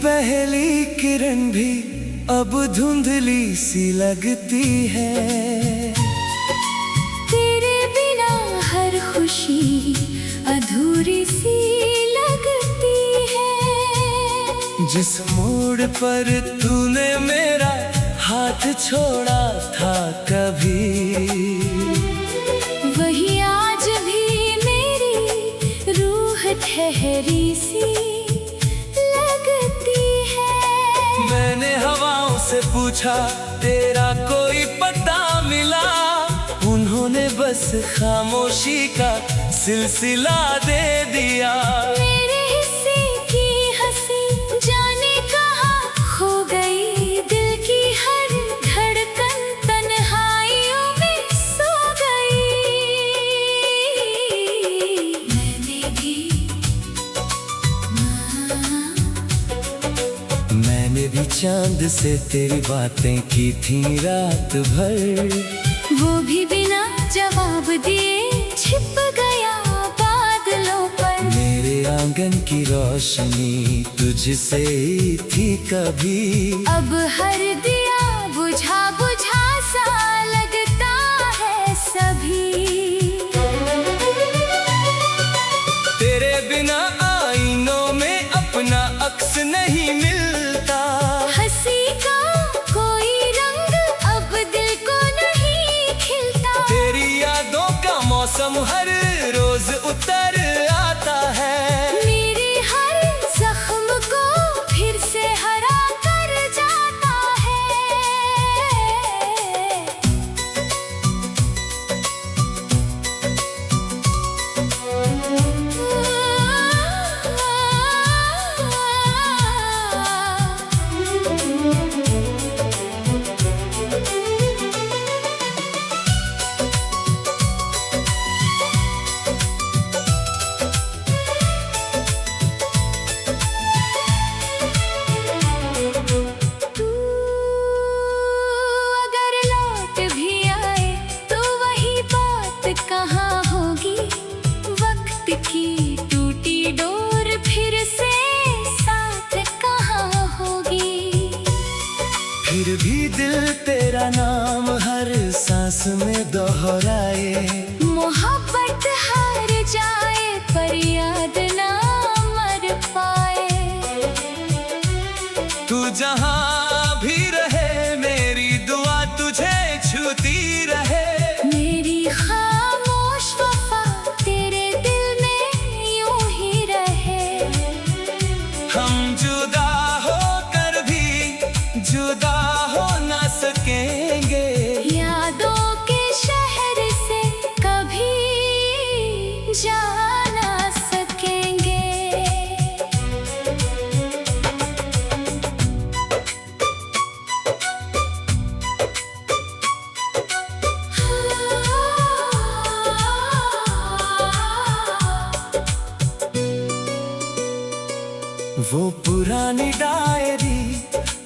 पहली किरण भी अब धुंधली सी लगती है। तेरे बिना हर खुशी अधूरी सी लगती है। जिस मोड़ पर तूने मेरा हाथ छोड़ा था कभी, वही आज भी मेरी रूह ठहरी सी लगती है। मैंने हवाओं से पूछा तेरा कोई पता मिला, उन्होंने बस खामोशी का सिलसिला दे दिया। मेरे हिस्से की हंसी जाने कहाँ खो गई, दिल की हर धड़कन तन्हाइयों में सो गई। मैंने भी चांद से तेरी बातें की थी रात भर, वो भी बिना जवाब दिए छिप गया बादलों पर। मेरे आंगन की रोशनी तुझसे ही थी कभी, अब हर दिया बुझा बुझा सा लगता है सभी। तेरे बिना आईनों में अपना अक्स नहीं मिलता। हंसी का कोई रंग अब दिल को नहीं खिलता। तेरी यादों का मौसम हर रोज उतर आता है, मेरे हर जख्म को फिर से हरा कर जाता है। कहाँ होगी वक्त की टूटी डोर, फिर से साथ कहाँ होगी। फिर भी दिल तेरा नाम हर सांस में दोहराए। मोहब्बत हार जाए पर याद ना मर पाए। तू जहाँ भी रहे मेरी दुआ तुझे छूती रहे। मेरी खामोश वफा तेरे दिल में यूं ही रहे। हम जुदा होकर भी जुदा हो ना सकेंगे, यादों के शहर से कभी जा ना सकेंगे। वो पुरानी डायरी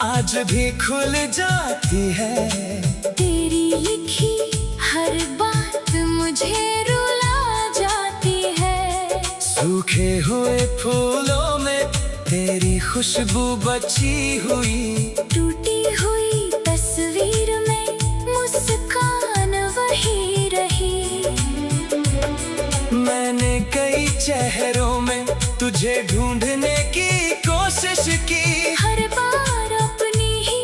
आज भी खुल जाती है। तेरी लिखी हर बात मुझे रुला जाती है। सूखे हुए फूलों में तेरी खुशबू बची हुई, टूटी हुई तस्वीर में मुस्कान वही रही। मैंने कई चेहरों में तुझे ढूंढने की कोशिश की। हर बार अपनी ही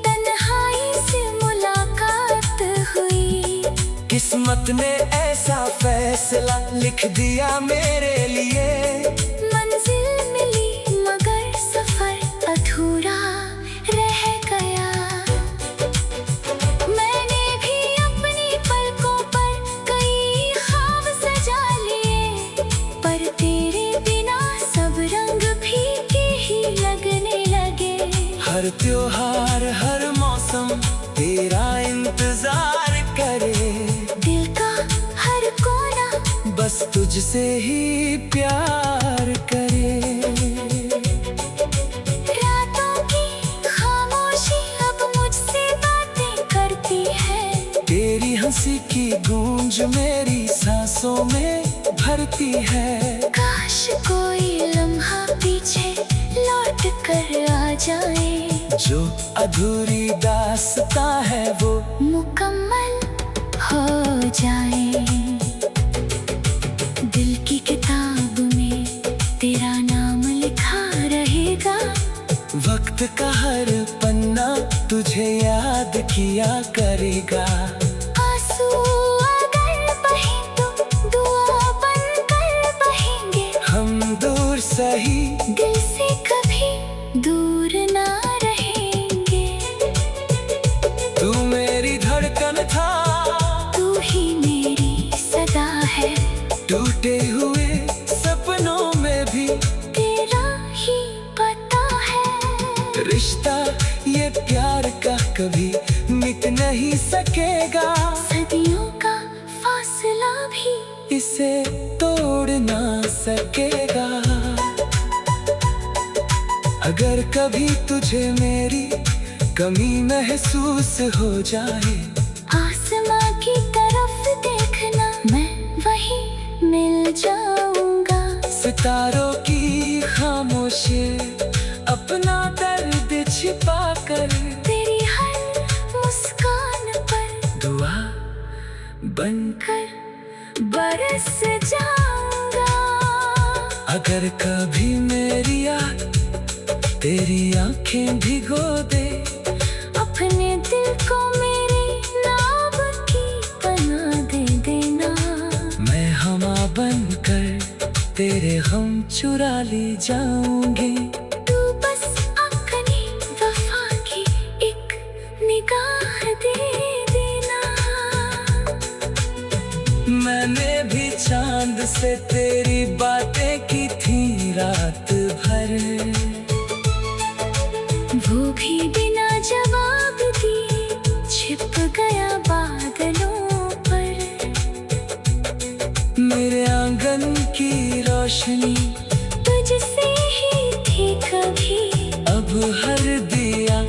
तन्हाई से मुलाकात हुई। किस्मत ने ऐसा फैसला लिख दिया मेरे लिए। मंजिल मिली मगर सफर अधूरा रह गया। मैंने भी अपनी पलकों पर कई ख्वाब सजा लिए, पर तेरे बिना सब रंग फीके ही लगने लगे। हर त्योहार हर मौसम तेरा इंतजार करे। दिल का हर कोना बस तुझसे ही प्यार करे। रातों की खामोशी अब मुझसे बातें करती है। तेरी हंसी की गूंज मेरी सांसों में भरती है। काश काश कोई लम्हा पीछे लौट कर आ जाए, जो अधूरी दास्तां है वो मुकम्मल हो जाए। दिल की किताब में तेरा नाम लिखा रहेगा, वक्त का हर पन्ना तुझे याद किया करेगा। आंसू अगर बहे तो दुआ बनकर बहेंगे, हम दूर सही दिल से कभी दूर ना रहेंगे। तू मेरी धड़कन था, तू ही मेरी सदा है, टूटे हुए सपनों में भी तेरा ही पता है। रिश्ता ये प्यार का कभी मिट नहीं सकेगा, सदियों का फासला भी इसे तोड़ ना सकेगा। अगर कभी तुझे मेरी कमी महसूस हो जाए, आसमां की तरफ देखना, मैं वहीं मिल जाऊंगा। सितारों की खामोशी अपना दर्द छिपा कर, तेरी हर मुस्कान पर दुआ बनकर कर बरस जाऊंगा। अगर कभी मेरी याद तेरी आंखें भिगो दे, अपने दिल को मेरे नाम की बना दे देना। मैं हमा बनकर तेरे गम चुरा ले जाऊंगी। तू बस अपनी वफा की एक निगाह दे देना। मैंने भी चांद से तेरी बातें की थी रात भर, वो भी बिना जवाब दिए छिप गया बादलों पर। मेरे आंगन की रोशनी तुझसे ही थी कभी, अब हर दिया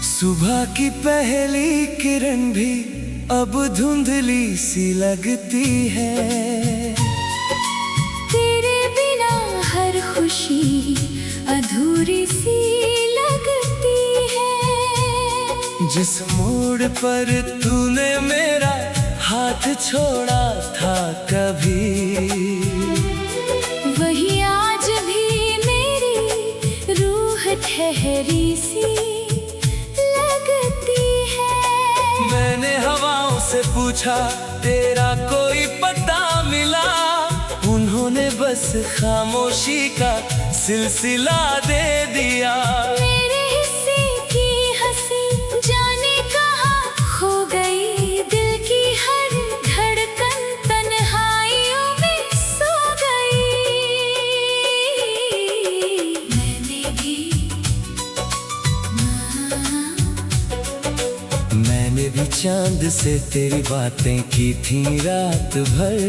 सुबह की पहली किरण भी अब धुंधली सी लगती है। तेरे बिना हर खुशी अधूरी सी लगती है। जिस मोड़ पर तूने मेरा हाथ छोड़ा था कभी, वही आज भी मेरी रूह ठहरी सी लगती है। मैंने हवाओं से पूछा तेरा कोई पता मिला, उन्होंने बस खामोशी का सिलसिला दे दिया। मेरे हिस्से की हंसी जाने कहाँ खो गई, दिल की हर धड़कन तन्हाइयों में सो गई। मैंने भी चांद से तेरी बातें की थी रात भर,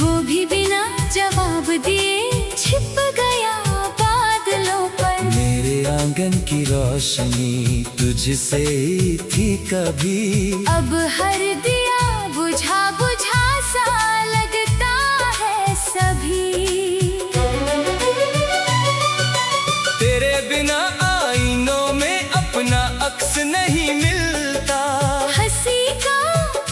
वो भी बिना जवाब दिए छिप गया बादलों पर। मेरे आंगन की रोशनी तुझसे ही थी कभी, अब हर दिया बुझा बुझा सा लगता है सभी। तेरे बिना आईनों में अपना अक्स नहीं मिलता। हंसी का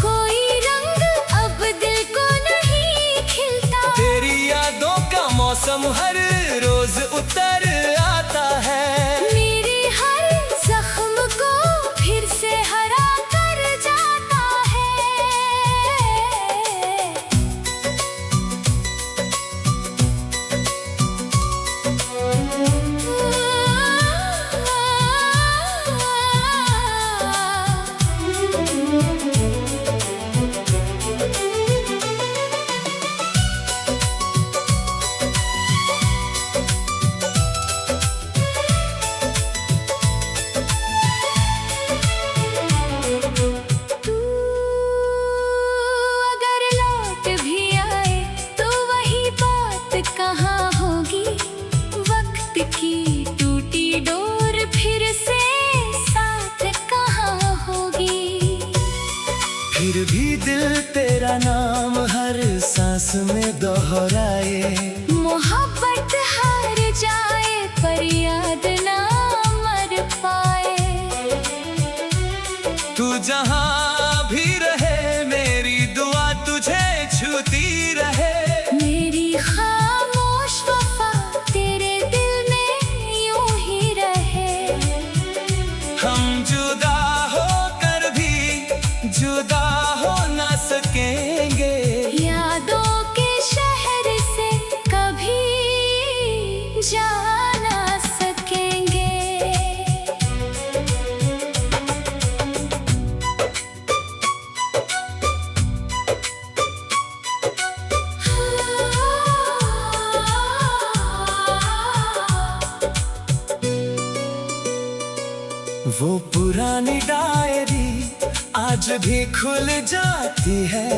कोई रंग अब दिल को नहीं खिलता। तेरी यादों का मौसम हर रोज उतर आता है। मेरे हर जख्म को फिर से हरा कर जाता है। फिर भी दिल तेरा नाम हर सांस में दोहराए। मोहब्बत हार जाए पर याद ना मर पाए। तू जहां भी रहे मेरी दुआ तुझे छूती रहे। मेरी खामोश वफा तेरे दिल में यूं ही रहे। हम जुदा होकर भी जुदा हो ना सकेंगे। यादों के शहर से कभी जा ना सकेंगे। वो पुरानी डायरी आज भी खुल जाती है।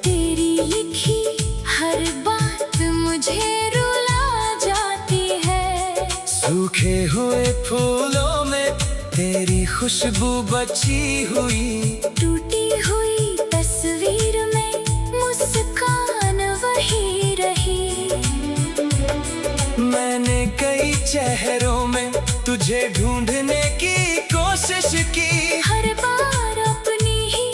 तेरी लिखी हर बात मुझे रुला जाती है। सूखे हुए फूलों में तेरी खुशबू बची हुई। टूटी हुई तस्वीर में मुस्कान वही रही। मैंने कई चेहरों में तुझे ढूंढने की कोशिश की। हर बार अपनी ही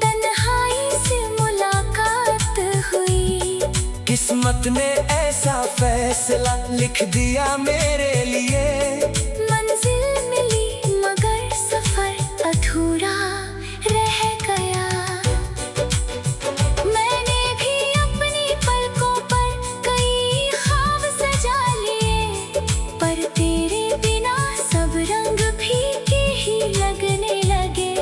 तन्हाई से मुलाकात हुई। किस्मत ने ऐसा फैसला लिख दिया मेरे लिए। मंजिल मिली मगर सफर अधूरा रह गया। मैंने भी अपनी पलकों पर कई ख्वाब सजा लिए। पर तेरे बिना सब रंग फीके ही लगने लगे।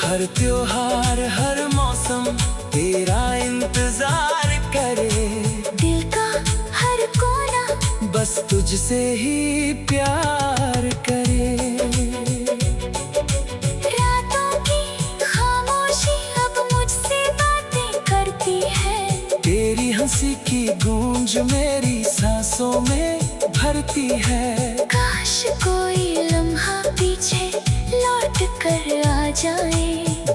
हर त्योहार हर मौसम तेरा इंतजार करे। दिल का हर कोना बस तुझसे ही प्यार करे। रातों की खामोशी अब मुझसे बातें करती है। तेरी हंसी की गूंज मेरी सांसों में भरती है। काश कोई लम्हा पीछे लौट कर आ जाए।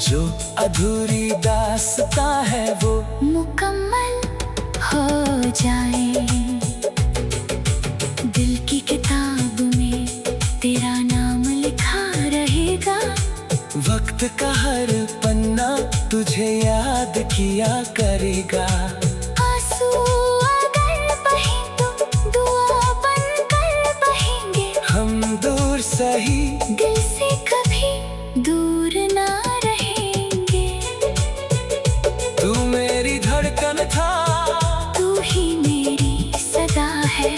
जो अधूरी दास्तां है वो मुकम्मल हो जाए। दिल की किताब में तेरा नाम लिखा रहेगा। वक्त का हर पन्ना तुझे याद किया करेगा। आंसू अगर बहे तो दुआ बनकर बहेंगे। हम दूर सही दिल से कभी दूर ना रहेंगे। तू मेरी धड़कन था तू ही मेरी सदा है।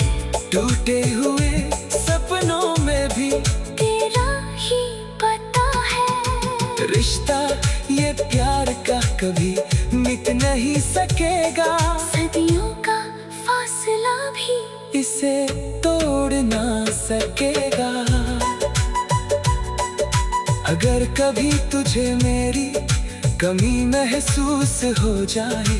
टूटे हुए सपनों में भी तेरा ही पता है। रिश्ता ये प्यार का कभी मिट नहीं सकेगा। सदियों का फासला भी इसे तोड़ ना सकेगा। अगर कभी तुझे मेरी कमी महसूस हो जाए।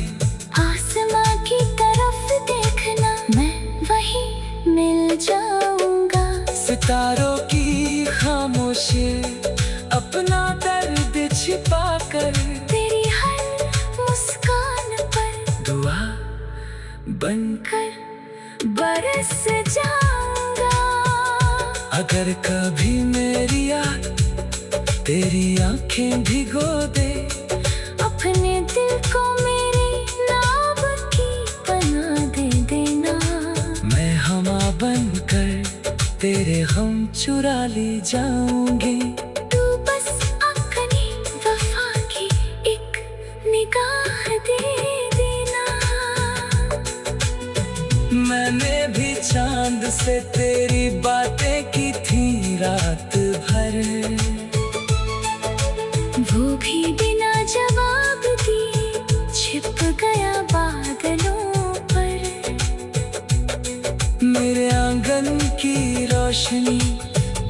आसमां की तरफ देखना मैं वही मिल जाऊंगा। सितारों की खामोशी अपना दर्द छिपा कर। तेरी हर मुस्कान पर दुआ बनकर कर बरस जाऊंगा। अगर कभी मेरी याद तेरी आंखें भिगो दे। अपने दिल को मेरे नाम की बना दे देना। मैं हमा बनकर तेरे गम चुरा ले जाऊंगी। तू बस अपनी वफा की एक निगाह दे देना। मैंने भी चांद से तेरी बातें की थी रात भर। वो भी बिना जवाब दिए छिप गया बादलों पर। मेरे आंगन की रोशनी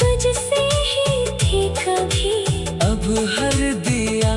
तुझसे ही थी कभी। अब हर दिया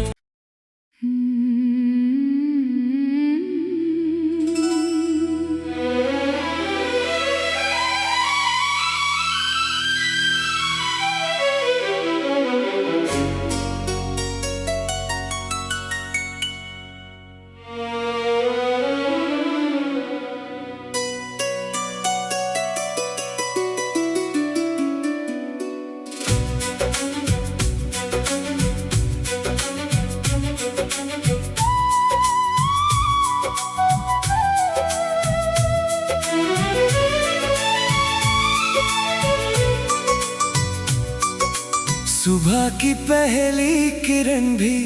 की पहली किरण भी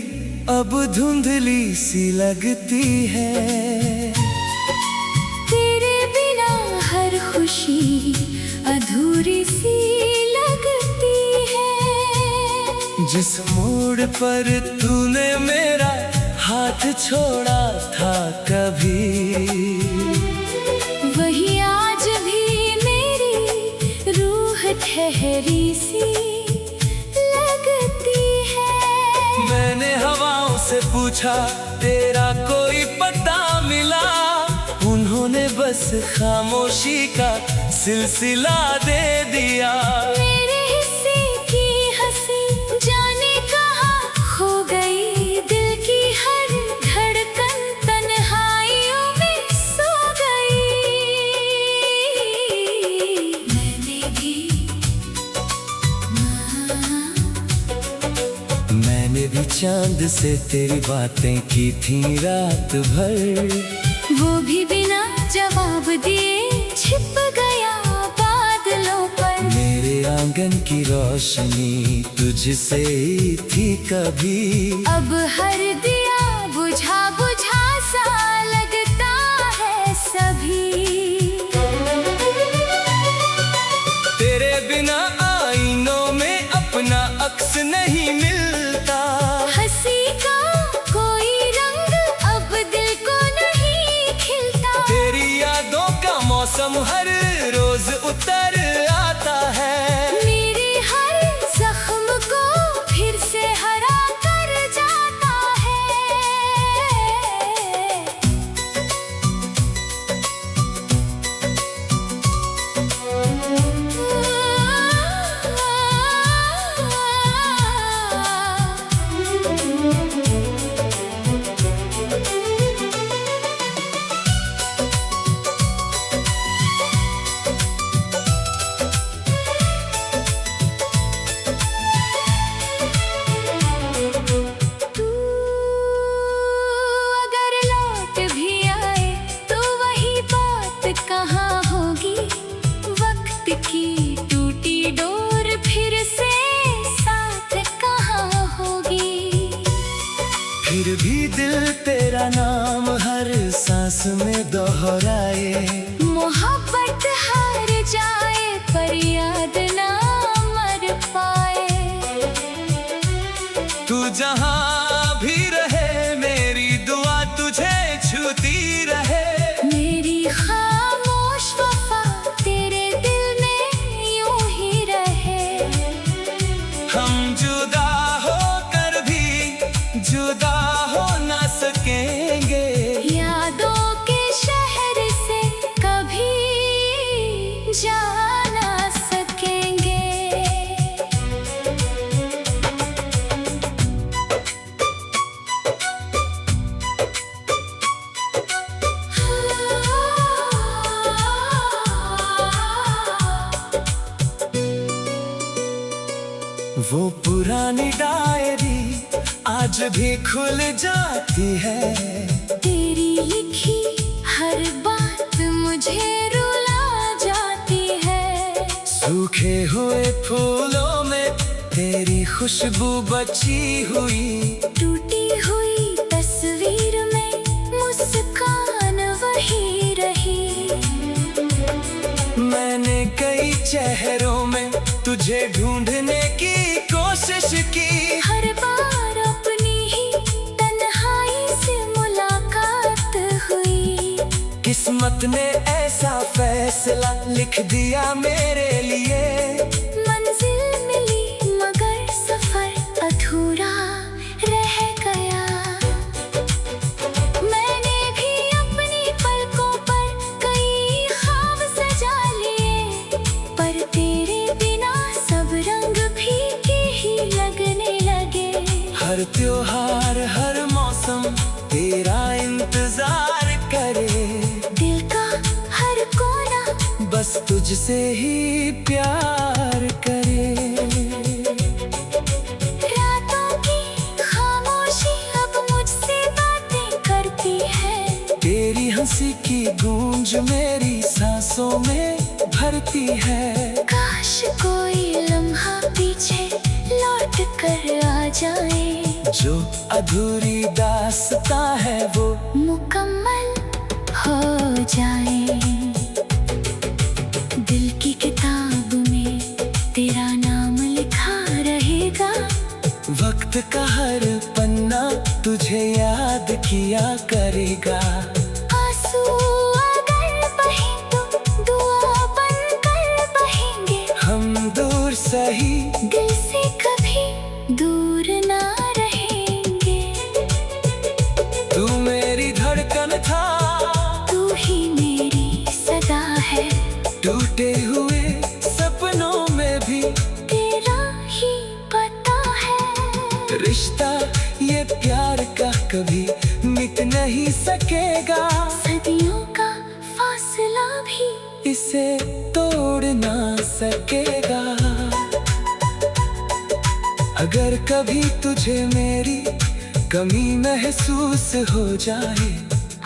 अब धुंधली सी लगती है। तेरे बिना हर खुशी अधूरी सी लगती है। जिस मोड़ पर तूने मेरा हाथ छोड़ा था कभी, वही आज भी मेरी रूह ठहरी सी लगती है। मैंने हवाओं से पूछा तेरा कोई पता मिला, उन्होंने बस खामोशी का सिलसिला दे दिया। मेरे हिस्से की हंसी जाने कहाँ खो गई, दिल की हर धड़कन तन्हाइयों में सो गई। मैंने भी चांद से तेरी बातें की थी रात भर, वो भी बिना जवाब दिए छिप गया बादलों पर। मेरे आंगन की रोशनी तुझसे ही थी कभी, अब हर दिया बुझा बुझा सा लगता है सभी। तेरे बिना आईनों में अपना अक्स नहीं मिलता। हंसी का कोई रंग अब दिल को नहीं खिलता। तेरी यादों का मौसम हर रोज उतर आता है, मेरे हर जख्म को फिर से हरा कर जाता है। तू अगर लौट भी आए तो वही बात कहाँ होगी। वक्त की टूटी डोर फिर से साथ कहाँ होगी। फिर भी दिल तेरा नाम हर सांस में दोहराए। मोहब्बत हार जाए पर याद ना मर पाए। तू जहाँ भी रहे मेरी दुआ तुझे छूती रहे। मेरी खामोश वफा तेरे दिल में यूं ही रहे। हम जुदा होकर भी जुदा हो ना सकेंगे, यादों के शहर से कभी जा ना सकेंगे। वो पुरानी डायरी आज भी खुल जाती है। तेरी लिखी हर बात मुझे रुला जाती है। सूखे हुए फूलों में तेरी खुशबू बची हुई। टूटी हुई तस्वीर में मुस्कान वही रही। मैंने कई चेहरों में तुझे ढूंढने की कोशिश की। हर बार अपनी ही तन्हाई से मुलाकात हुई। किस्मत ने ऐसा फैसला लिख दिया मेरे लिए। मंजिल मिली मगर सफर अधूरा रह गया। मैंने भी अपनी पलकों पर कई ख्वाब सजा लिए, पर तेरे बिना सब रंग फीके ही लगने लगे। हर त्योहार हर मौसम तेरा इंतजार करे। दिल का हर कोना बस तुझसे ही प्यार करे। रातों की खामोशी अब मुझसे बातें करती है। तेरी हंसी की गूंज मेरी सांसों में भरती है। काश कोई लम्हा पीछे लौट कर आ जाए, जो अधूरी दास्तां है वो मुकम्मल हो जाए। दिल की किताब में तेरा नाम लिखा रहेगा, वक्त का हर पन्ना तुझे याद किया करेगा। आंसू अगर बहे तो दुआ बनकर बहेंगे, हम दूर सही दिल से कभी दूर ना रहेंगे। तू मेरी धड़कन था, तू ही मेरी सदा है, टूटे हुए सपनों में भी तेरा ही पता है। रिश्ता ये प्यार का कभी मिट नहीं सकेगा, सदियों का फासला भी इसे तोड़ ना सकेगा। अगर कभी तुझे मेरी कमी महसूस हो जाए,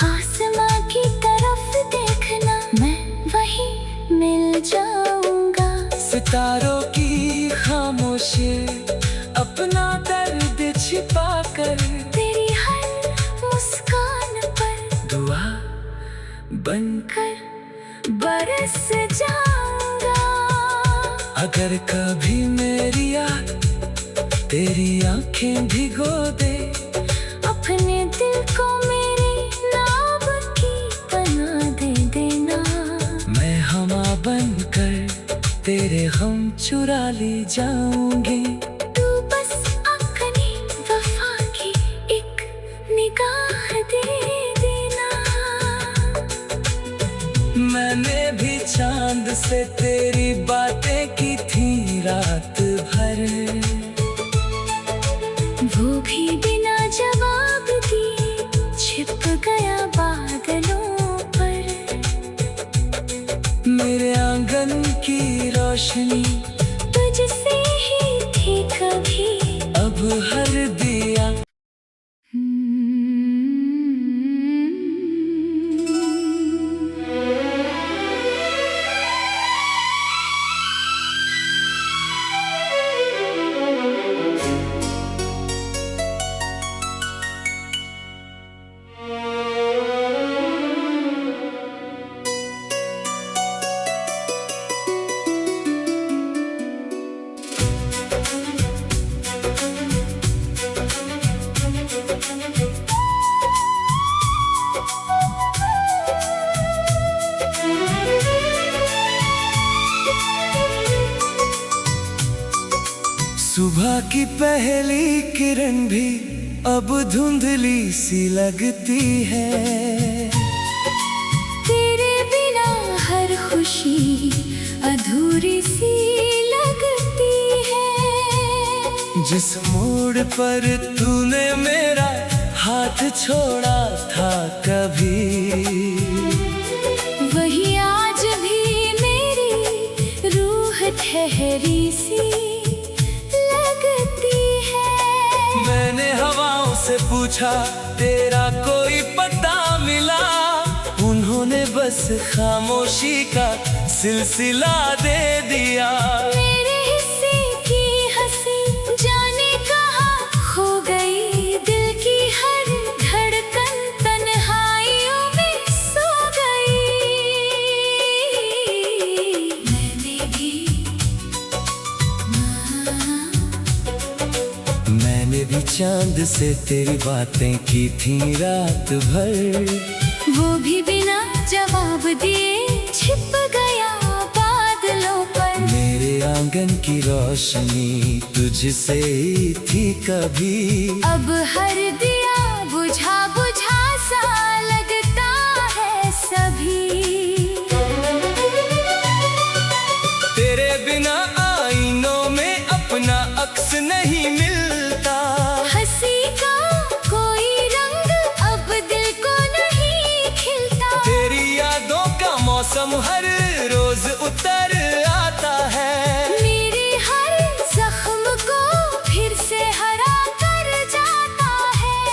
आसमां की तरफ देखना, मैं वहीं मिल जाऊंगा। सितारों की खामोशी अपना दर्द छिपा कर, तेरी हर मुस्कान पर दुआ बनकर बरस जाऊंगा। अगर कभी मेरी याद तेरी आंखें भिगो दे, अपने दिल को मेरे नाम की बना दे देना। मैं हमा बनकर तेरे गम चुरा ले जाऊंगी। तू बस अपनी वफा की एक निगाह दे देना। मैंने भी चांद से तेरी बातें की थी रात भर, वो भी बिना जवाब दिए छिप गया बादलों पर। मेरे आंगन की रोशनी तुझसे ही थी कभी, अब हर दिया सुबह की पहली किरण भी अब धुंधली सी लगती है। तेरे बिना हर खुशी अधूरी सी लगती है। जिस मोड़ पर तूने मेरा हाथ छोड़ा था कभी, वही आज भी मेरी रूह ठहरी सी लगती है। मैंने हवाओं से पूछा तेरा कोई पता मिला, उन्होंने बस खामोशी का सिलसिला दे दिया। मेरे हिस्से की हंसी जाने कहाँ खो गई, दिल की हर धड़कन तन्हाइयों में सो गई। मैंने भी चांद से तेरी बातें की थी रात भर, वो भी बिना जवाब दिए छिप गया बादलों पर। मेरे आंगन की रोशनी तुझसे ही थी कभी, अब हर दिया बुझा बुझा सा लगता है सभी। तेरे बिना आईनों में अपना अक्स नहीं मिलता। हंसी का कोई रंग अब दिल को नहीं खिलता। तेरी यादों का मौसम हर रोज उतर आता है। मेरे हर जख्म को फिर से हरा कर जाता है।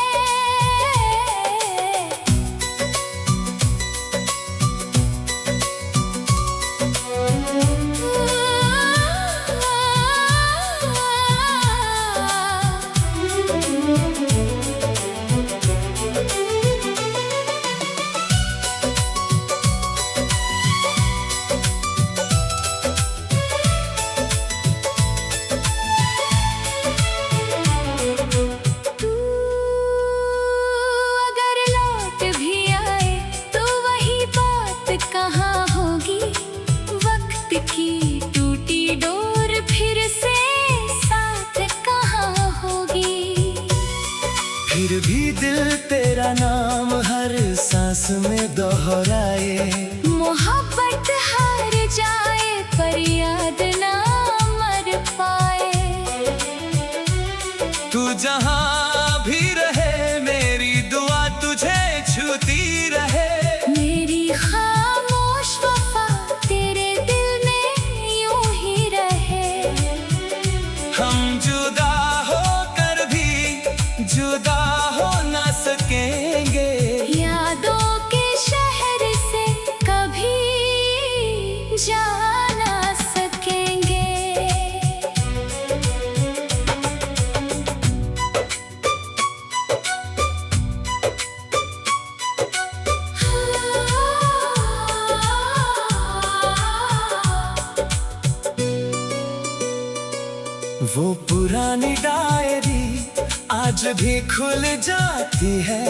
तेरा नाम हर सांस में दोहराए। मोहब्बत हार जाए पर याद ना मर पाए। तू जहाँ भी रहे मेरी दुआ तुझे छूती रहे। मेरी खामोश वफा तेरे दिल में यूं ही रहे। हम जुदा होकर भी जुदा हो ना सकेंगे। यादों के शहर से कभी जा ना सकेंगे। वो पुरानी डायरी आज भी खुल जाती है।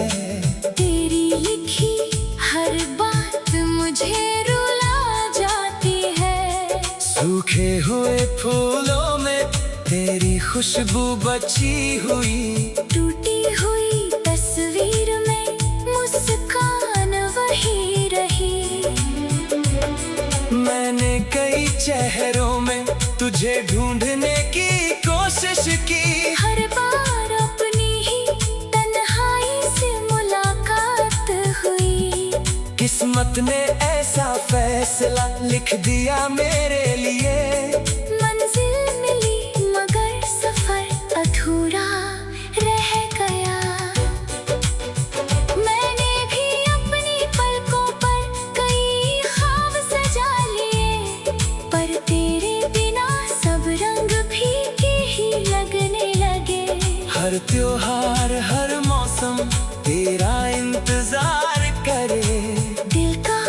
तेरी लिखी हर बात मुझे रुला जाती है। सूखे हुए फूलों में तेरी खुशबू बची हुई। टूटी हुई तस्वीर में मुस्कान वही रही। मैंने कई चेहरों में तुझे ढूंढने की कोशिश की। हर बार अपनी ही तन्हाई से मुलाकात हुई। किस्मत ने ऐसा फैसला लिख दिया मेरे लिए। मंजिल मिली मगर सफर अधूरा रह गया। मैंने भी अपनी पलकों पर कई ख्वाब सजा लिए। पर तेरे बिना सब रंग फीके ही लगने लगे। हर त्योहार हर मौसम तेरा इंतजार करे। दिल का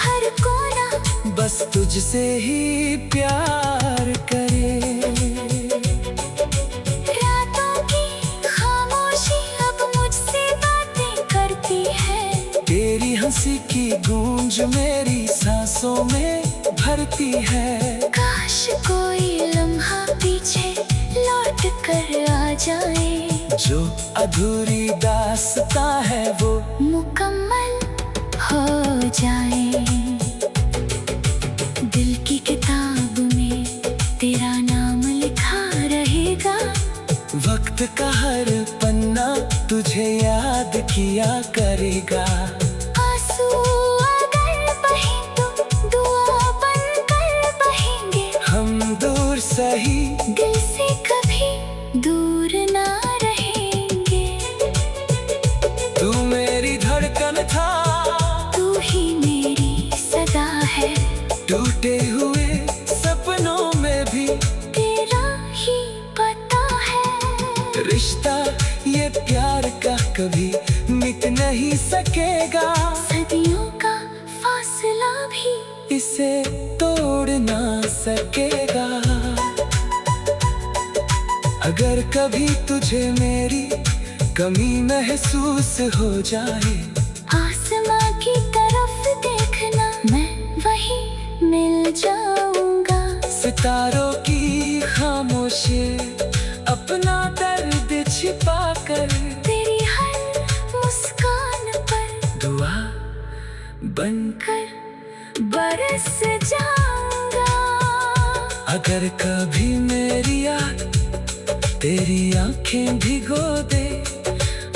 हर कोना बस तुझसे ही प्यार करे। रातों की खामोशी अब मुझसे बातें करती है। तेरी हंसी की गूंज मेरी सांसों में भरती है। काश कोई लम्हा पीछे लौट कर आ जाए। जो अधूरी दास्तां है वो मुकम्मल हो जाए। दिल की किताब में तेरा नाम लिखा रहेगा। वक्त का हर पन्ना तुझे याद किया करेगा। आंसू अगर बहे तो दुआ बनकर बहेंगे। हम दूर सही दिल से कभी दूर ना रहेंगे। तू मेरी धड़कन था तू ही मेरी सदा है। टूटे हुए सपनों में भी तेरा ही पता है। रिश्ता ये प्यार का कभी मिट नहीं सकेगा। सदियों का फासला भी इसे तोड़ ना सकेगा। अगर कभी तुझे मेरी कमी महसूस हो जाए। आसमां की तरफ देखना मैं वही मिल जाऊंगा। सितारों की खामोशी अपना दर्द छिपा कर तेरी हर मुस्कान पर दुआ बनकर बरस जाऊंगा। अगर कभी मेरी याद तेरी आंखें भिगो दे।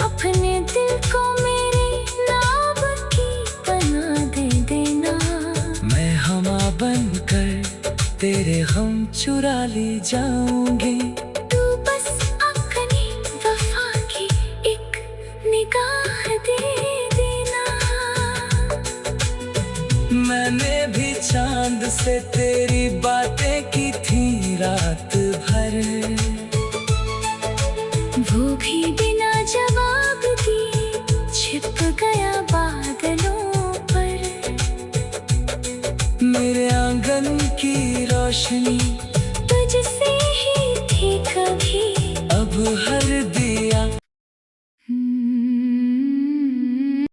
अपने दिल को मेरे नाम की बना दे देना। मैं हमा बनकर तेरे गम चुरा ले जाऊंगी। तू बस अपनी वफा की एक निगाह दे देना। मैंने भी चांद से तेरी बातें की थी रात भर। वो भी बिना जवाब दिए छिप गया बादलों पर। मेरे आंगन की रोशनी तुझसे ही थी कभी अब हर